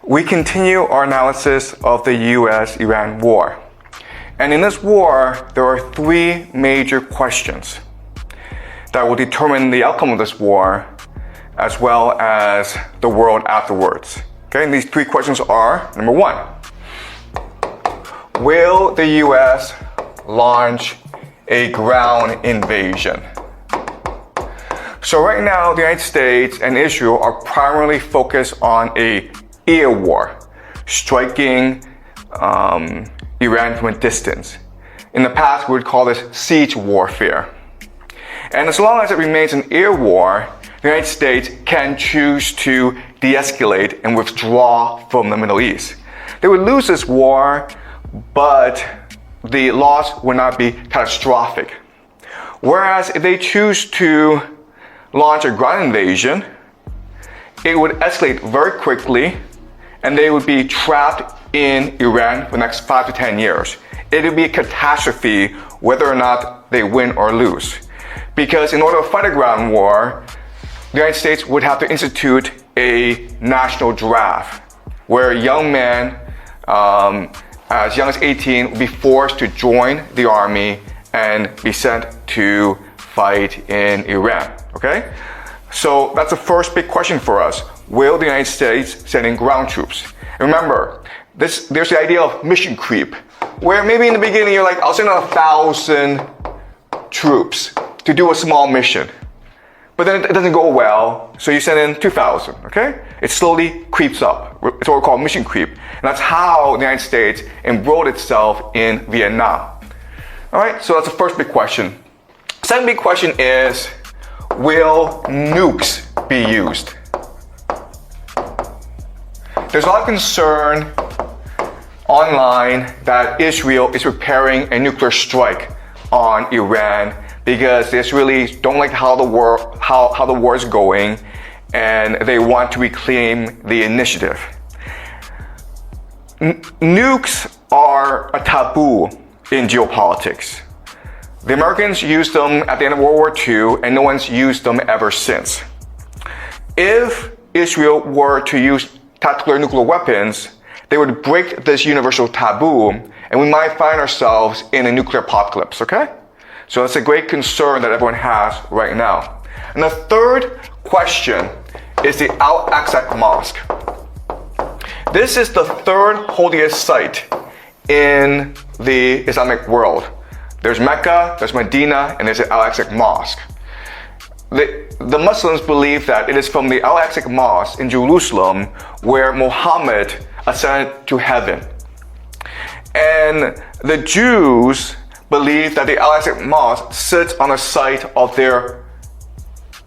We continue our analysis of the US-Iran war. And in this war, there are three major questions that will determine the outcome of this war, as well as the world afterwards. Okay, and these three questions are, number one, will the US launch a ground invasion? So right now, the United States and Israel are primarily focused on an air war, striking Iran from a distance. In the past, we would call this siege warfare. And as long as it remains an air war, the United States can choose to de-escalate and withdraw from the Middle East. They would lose this war, but the loss would not be catastrophic. Whereas if they choose to launch a ground invasion, it would escalate very quickly and they would be trapped in Iran for the next 5 to 10 years. It would be a catastrophe whether or not they win or lose. Because in order to fight a ground war, the United States would have to institute a national draft where young men as young as 18 would be forced to join the army and be sent to fight in Iran. Okay? So that's the first big question for us. Will the United States send in ground troops? Remember, there's the idea of mission creep, where maybe in the beginning you're like, I'll send in 1,000 troops to do a small mission. But then it doesn't go well, so you send in 2,000, okay? It slowly creeps up. It's what we call mission creep. And that's how the United States embroiled itself in Vietnam. All right, so that's the first big question. Second big question is, will nukes be used? There's a lot of concern online that Israel is preparing a nuclear strike on Iran because the Israelis don't like how the war is going and they want to reclaim the initiative. Nukes are a taboo in geopolitics. The Americans used them at the end of World War II and no one's used them ever since. If Israel were to use tactical nuclear weapons, they would break this universal taboo and we might find ourselves in a nuclear apocalypse, okay? So that's a great concern that everyone has right now. And the third question is the Al-Aqsa Mosque. This is the third holiest site in the Islamic world. There's Mecca, there's Medina, and there's the Al-Aqsa Mosque. The Muslims believe that it is from the Al-Aqsa Mosque in Jerusalem where Muhammad ascended to heaven. And the Jews believe that the Al-Aqsa Mosque sits on the site of their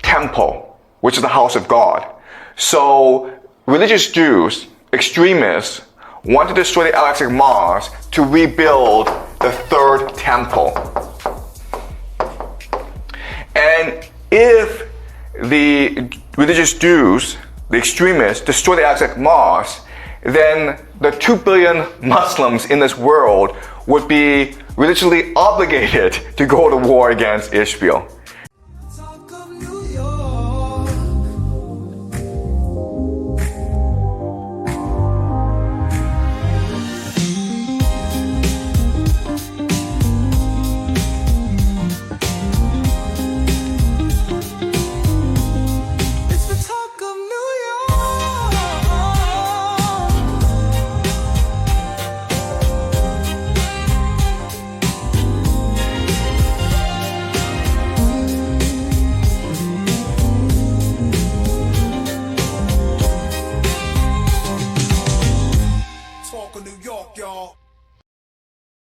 temple, which is the house of God. So religious Jews, extremists, want to destroy the Al-Aqsa Mosque to rebuild the third temple. And if the religious Jews, the extremists, destroy the Al-Aqsa Mosque, then the 2 billion Muslims in this world would be religiously obligated to go to war against Israel.